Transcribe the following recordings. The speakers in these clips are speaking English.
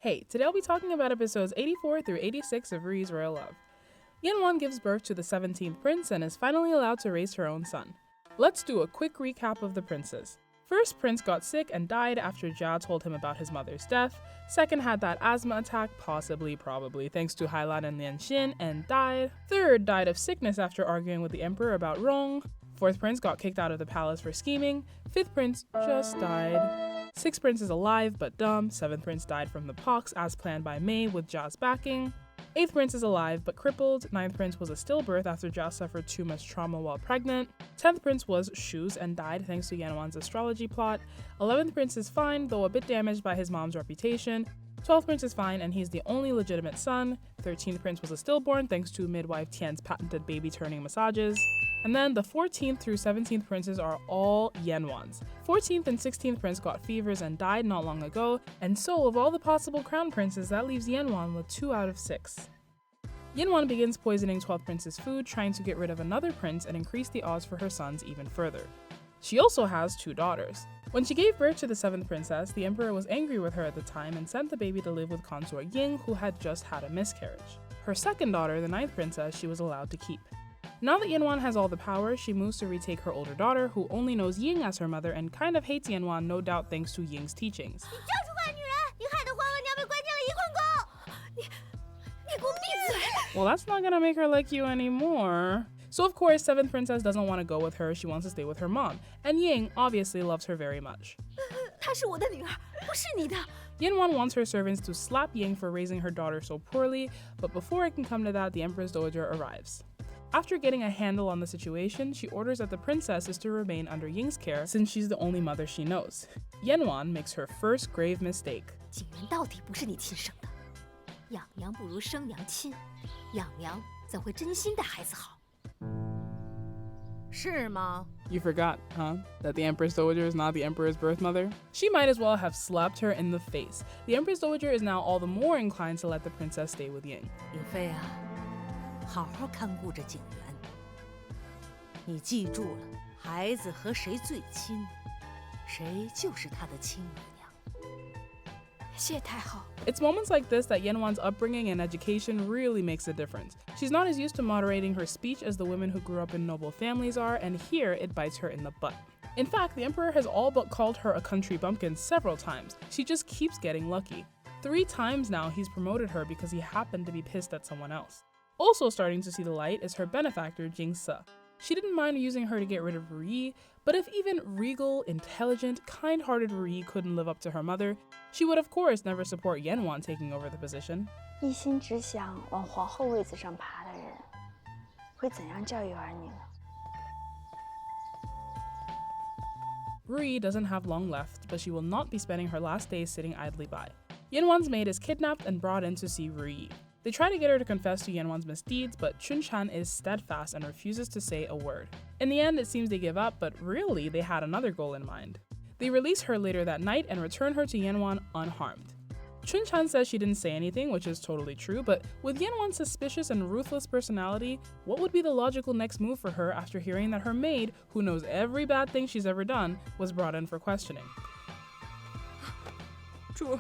Hey, today I'll be talking about episodes 84 through 86 of RuYi's Royal Love. YanWan gives birth to the 17th prince and is finally allowed to raise her own son. Let's do a quick recap of the princes. First prince got sick and died after Jia told him about his mother's death. Second had that asthma attack, probably thanks to Hailan and Lianxin, and died. Third died of sickness after arguing with the emperor about Rong. Fourth prince got kicked out of the palace for scheming. Fifth prince just died. Sixth prince is alive but dumb. Seventh prince died from the pox as planned by Mei with Jia's backing. Eighth prince is alive but crippled. Ninth prince was a stillbirth after Jia suffered too much trauma while pregnant. 10th prince was shoes and died thanks to YanWan's astrology plot. 11th prince is fine, though a bit damaged by his mom's reputation. 12th prince is fine and he's the only legitimate son. 13th prince was a stillborn thanks to midwife Tian's patented baby turning massages. And then the 14th through 17th princes are all YanWans. 14th and 16th prince got fevers and died not long ago, and so of all the possible crown princes, that leaves YanWan with 2 out of 6. YanWan begins poisoning 12th prince's food, trying to get rid of another prince and increase the odds for her sons even further. She also has 2 daughters. When she gave birth to the 7th princess, the emperor was angry with her at the time and sent the baby to live with consort Ying, who had just had a miscarriage. Her second daughter, the 9th princess, she was allowed to keep. Now that YanWan has all the power, she moves to retake her older daughter, who only knows Ying as her mother and kind of hates YanWan, no doubt thanks to Ying's teachings. Well, that's not gonna make her like you anymore. So of course, 7th princess doesn't want to go with her, she wants to stay with her mom, and Ying obviously loves her very much. YanWan wants her servants to slap Ying for raising her daughter so poorly, but before it can come to that, the Empress Dowager arrives. After getting a handle on the situation, she orders that the princess is to remain under Ying's care since she's the only mother she knows. YanWan makes her first grave mistake. You forgot, huh? That the Empress Dowager is not the Emperor's birth mother? She might as well have slapped her in the face. The Empress Dowager is now all the more inclined to let the princess stay with Ying. 好好看顾着景元，你记住了，孩子和谁最亲，谁就是他的亲娘娘。谢太后。 It's moments like this that YanWan's upbringing and education really makes a difference. She's not as used to moderating her speech as the women who grew up in noble families are, and here it bites her in the butt. In fact, the emperor has all but called her a country bumpkin several times. She just keeps getting lucky. 3 times now he's promoted her because he happened to be pissed at someone else. Also starting to see the light is her benefactor, Jingse. She didn't mind using her to get rid of RuYi, but if even regal, intelligent, kind-hearted RuYi couldn't live up to her mother, she would of course never support YanWan taking over the position. 一心只想往皇后位子上爬的人，会怎样教育儿女呢？ RuYi doesn't have long left, but she will not be spending her last days sitting idly by. YanWan's maid is kidnapped and brought in to see RuYi. They try to get her to confess to YanWan's misdeeds, but Chunchan is steadfast and refuses to say a word. In the end, it seems they give up, but really they had another goal in mind. They release her later that night and return her to YanWan unharmed. Chunchan says she didn't say anything, which is totally true, but with YanWan's suspicious and ruthless personality, what would be the logical next move for her after hearing that her maid, who knows every bad thing she's ever done, was brought in for questioning? 主，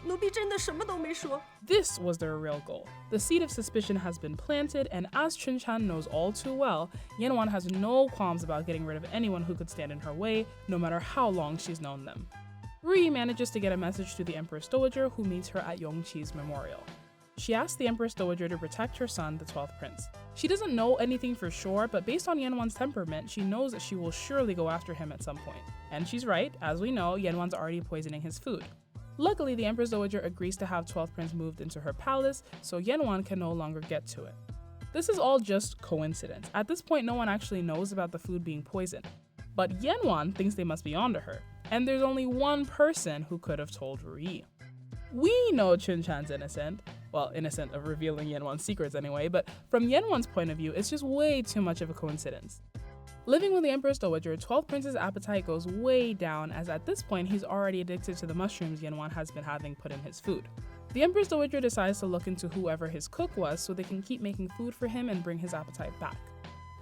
奴婢真的什么都没说。 This was their real goal. The seed of suspicion has been planted, and as Chunchan knows all too well, YanWan has no qualms about getting rid of anyone who could stand in her way, no matter how long she's known them. RuYi manages to get a message to the Empress Dowager, who meets her at Yongqi's memorial. She asks the Empress Dowager to protect her son, the 12th prince. She doesn't know anything for sure, but based on YanWan's temperament, she knows that she will surely go after him at some point. And she's right, as we know, YanWan's already poisoning his food. Luckily, the Empress Dowager agrees to have 12th Prince moved into her palace, so YanWan can no longer get to it. This is all just coincidence. At this point, no one actually knows about the food being poisoned. But YanWan thinks they must be onto her, and there's only one person who could have told RuYi. We know Chunchan's innocent. Well, innocent of revealing YanWan's secrets anyway, but from YanWan's point of view, it's just way too much of a coincidence. Living with the Empress Dowager, 12th Prince's appetite goes way down, as at this point he's already addicted to the mushrooms YanWan has been having put in his food. The Empress Dowager decides to look into whoever his cook was so they can keep making food for him and bring his appetite back.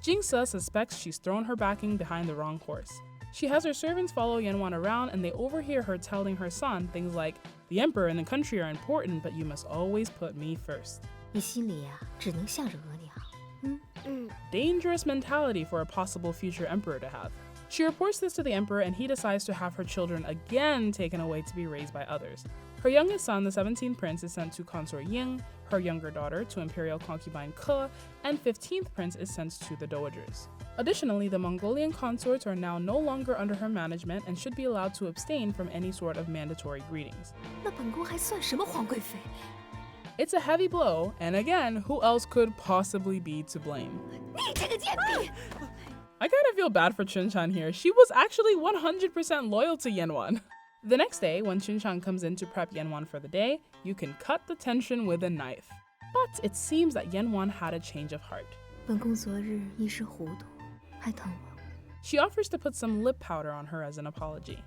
Jingse suspects she's thrown her backing behind the wrong horse. She has her servants follow YanWan around, and they overhear her telling her son things like, "The emperor and the country are important, but you must always put me first." 你心里呀，只能想着额娘。Dangerous mentality for a possible future emperor to have. She reports this to the emperor, and he decides to have her children again taken away to be raised by others. Her youngest son, the 17th prince, is sent to consort Ying, her younger daughter to imperial concubine Ke, and 15th prince is sent to the dowagers. Additionally, the Mongolian consorts are now no longer under her management and should be allowed to abstain from any sort of mandatory greetings. 那本宫还算什么皇贵妃？ It's a heavy blow, and again, who else could possibly be to blame? 你这个贱婢！ I kind of feel bad for Chunchan here. She was actually 100% loyal to YanWan. The next day, when Chunchan comes in to prep YanWan for the day, you can cut the tension with a knife. But it seems that YanWan had a change of heart. 本宫昨日一时糊涂，还疼我。 She offers to put some lip powder on her as an apology.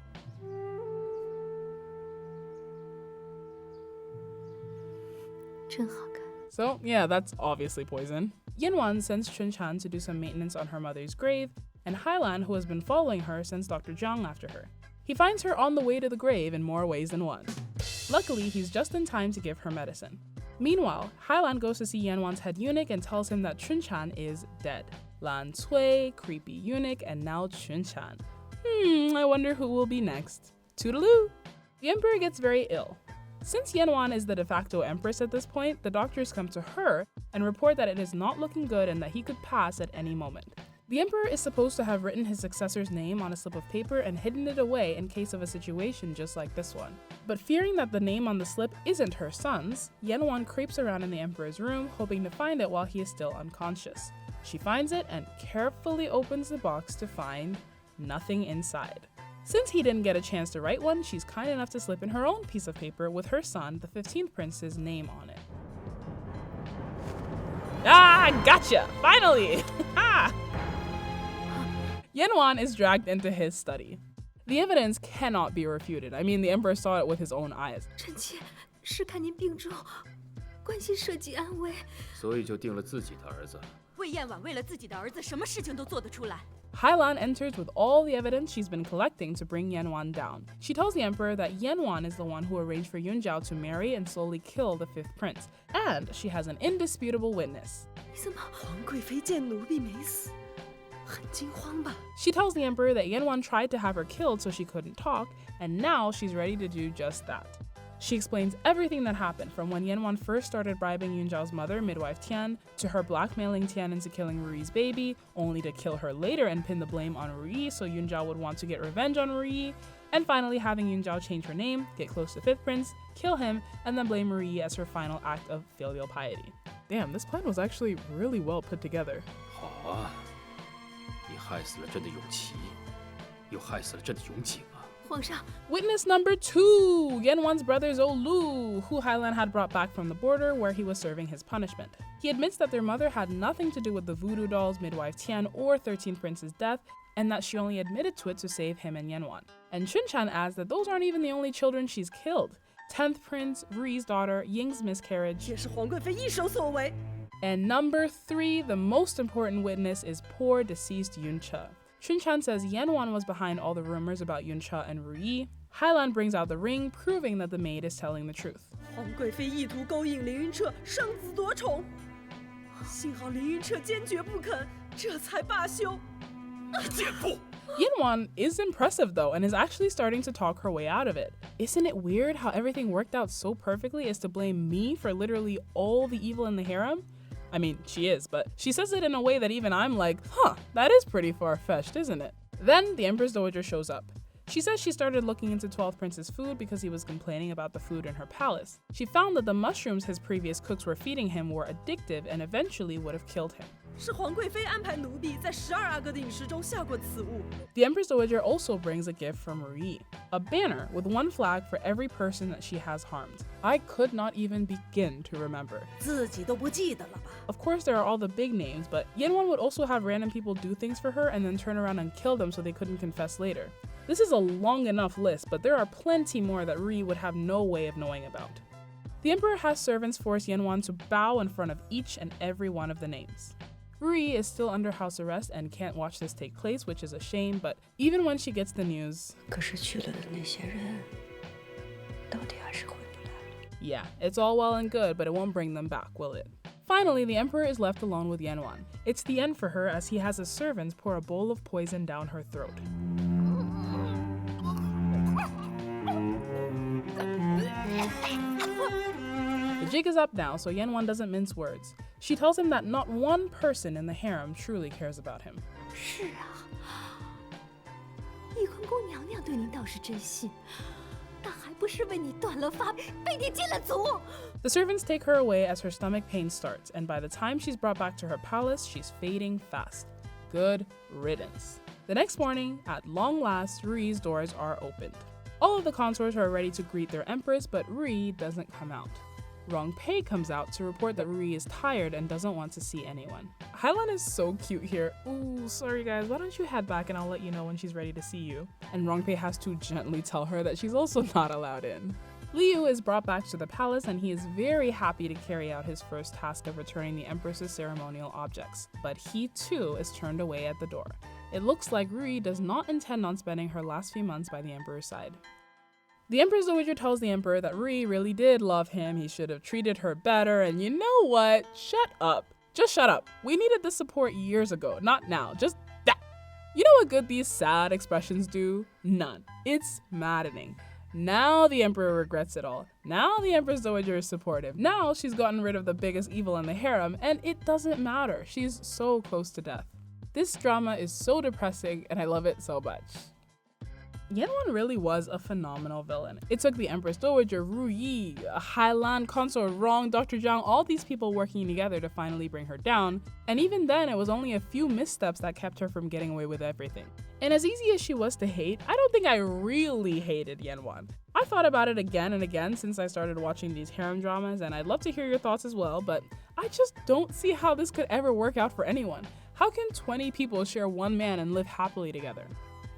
真好看。 So, yeah, that's obviously poison. YanWan sends Chunchan to do some maintenance on her mother's grave, and Hailan, who has been following her, sends Dr. Zhang after her. He finds her on the way to the grave in more ways than one. Luckily, he's just in time to give her medicine. Meanwhile, Hailan goes to see YanWan's head eunuch and tells him that Chunchan is dead. Lan Cui, creepy eunuch, and now Chunchan. I wonder who will be next. Toodaloo! The emperor gets very ill. Since YanWan is the de facto empress at this point, the doctors come to her and report that it is not looking good and that he could pass at any moment. The emperor is supposed to have written his successor's name on a slip of paper and hidden it away in case of a situation just like this one. But fearing that the name on the slip isn't her son's, YanWan creeps around in the emperor's room, hoping to find it while he is still unconscious. She finds it and carefully opens the box to find nothing inside. Since he didn't get a chance to write one, she's kind enough to slip in her own piece of paper with her son, the 15th prince's name on it. Ah, gotcha! Finally! YanWan is dragged into his study. The evidence cannot be refuted. I mean, the emperor saw it with his own eyes. 臣妾是看您病重，关心社稷安危。所以就定了自己的儿子。魏燕婉为了自己的儿子，什么事情都做得出来。 Hailan enters with all the evidence she's been collecting to bring YanWan down. She tells the emperor that YanWan is the one who arranged for Yunjiao to marry and slowly kill the 5th prince, and she has an indisputable witness. 怎么皇贵妃见奴婢没死，很惊慌吧？ She tells the emperor that YanWan tried to have her killed so she couldn't talk, and now she's ready to do just that. She explains everything that happened, from when YanWan first started bribing Yunjiao's mother, midwife Tian, to her blackmailing Tian into killing RuYi's baby, only to kill her later and pin the blame on RuYi so Yunjiao would want to get revenge on RuYi, and finally having Yunjiao change her name, get close to 5th prince, kill him, and then blame RuYi as her final act of filial piety. Damn, this plan was actually really well put together. 好啊，你害死了朕的永琪，又害死了朕的永景啊！ 皇上， Witness number 2, YanWan's brother Zhou, who Hailan had brought back from the border where he was serving his punishment. He admits that their mother had nothing to do with the voodoo dolls, midwife Tian, or 13th prince's death, and that she only admitted to it to save him and YanWan. And Chunchan adds that those aren't even the only children she's killed. 10th prince, RuYi's daughter, Ying's miscarriage. 也是皇贵妃一手所为。 And number 3, the most important witness is poor deceased Yunche. Chunchan says YanWan was behind all the rumors about Yunche and RuYi. Hailan brings out the ring, proving that the maid is telling the truth. 皇贵妃意图勾引凌云彻生子夺宠，幸好凌云彻坚决不肯，这才罢休。贱妇！ YanWan is impressive though, and is actually starting to talk her way out of it. Isn't it weird how everything worked out so perfectly as to blame me for literally all the evil in the harem? I mean, she is, but she says it in a way that even I'm like, that is pretty far-fetched, isn't it? Then the Empress Dowager shows up. She says she started looking into 12th Prince's food because he was complaining about the food in her palace. She found that the mushrooms his previous cooks were feeding him were addictive and eventually would have killed him. 是皇贵妃安排奴婢在12阿哥的饮食中下过此物。 The Empress Dowager also brings a gift from RuYi, a banner with one flag for every person that she has harmed. I could not even begin to remember. 自己都不记得了吧？ Of course, there are all the big names, but YanWan would also have random people do things for her and then turn around and kill them so they couldn't confess later. This is a long enough list, but there are plenty more that RuYi would have no way of knowing about. The Emperor has servants force YanWan to bow in front of each and every one of the names. RuYi is still under house arrest and can't watch this take place, which is a shame, but even when she gets the news, 可是去了的那些人，到底还是回不来。yeah, it's all well and good, but it won't bring them back, will it? Finally, the emperor is left alone with YanWan. It's the end for her as he has his servants pour a bowl of poison down her throat. The jig is up now, so YanWan doesn't mince words. She tells him that not one person in the harem truly cares about him. 是啊，一坤宫娘娘对您倒是真心，但还不是为你断了发，被你进了族。 The servants take her away as her stomach pain starts, and by the time she's brought back to her palace, she's fading fast. Good riddance. The next morning, at long last, RuYi's doors are opened. All of the consorts are ready to greet their empress, but RuYi doesn't come out. RuPei comes out to report that RuYi is tired and doesn't want to see anyone. Hailan is so cute here. Ooh, sorry guys, why don't you head back and I'll let you know when she's ready to see you. And RuPei has to gently tell her that she's also not allowed in. Liu is brought back to the palace and he is very happy to carry out his first task of returning the empress's ceremonial objects. But he too is turned away at the door. It looks like RuYi does not intend on spending her last few months by the emperor's side. The Empress Dowager tells the Emperor that RuYi really did love him, he should have treated her better, and you know what? Shut up. Just shut up. We needed this support years ago, not now. Just that. You know what good these sad expressions do? None. It's maddening. Now the Emperor regrets it all. Now the Empress Dowager is supportive. Now she's gotten rid of the biggest evil in the harem, and it doesn't matter. She's so close to death. This drama is so depressing, and I love it so much. YanWan really was a phenomenal villain. It took the Empress Dowager, RuYi, Hailan consort, Rong, Dr. Zhang, all these people working together to finally bring her down, and even then it was only a few missteps that kept her from getting away with everything. And as easy as she was to hate, I don't think I really hated YanWan. I thought about it again and again since I started watching these harem dramas, and I'd love to hear your thoughts as well, but I just don't see how this could ever work out for anyone. How can 20 people share one man and live happily together?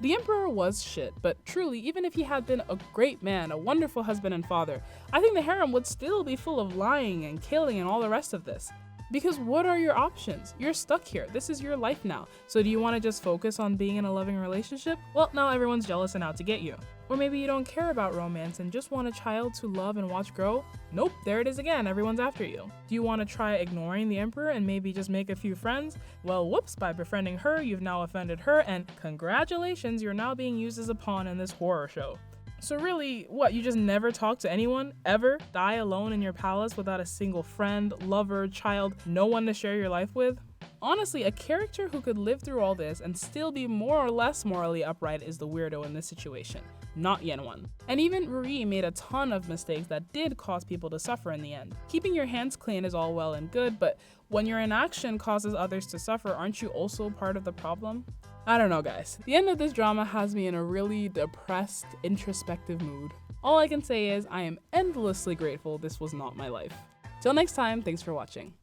The Emperor was shit, but truly, even if he had been a great man, a wonderful husband and father, I think the harem would still be full of lying and killing and all the rest of this. Because what are your options? You're stuck here. This is your life now. So do you want to just focus on being in a loving relationship? Well, now everyone's jealous and out to get you. Or maybe you don't care about romance and just want a child to love and watch grow? Nope, there it is again, everyone's after you. Do you want to try ignoring the Emperor and maybe just make a few friends? Well, whoops, by befriending her, you've now offended her, and congratulations, you're now being used as a pawn in this horror show. So really, what, you just never talk to anyone, ever? Die alone in your palace without a single friend, lover, child, no one to share your life with? Honestly, a character who could live through all this and still be more or less morally upright is the weirdo in this situation, not YanWan. And even RuYi made a ton of mistakes that did cause people to suffer in the end. Keeping your hands clean is all well and good, but when your inaction causes others to suffer, aren't you also part of the problem? I don't know, guys. The end of this drama has me in a really depressed, introspective mood. All I can say is I am endlessly grateful this was not my life. Till next time, thanks for watching.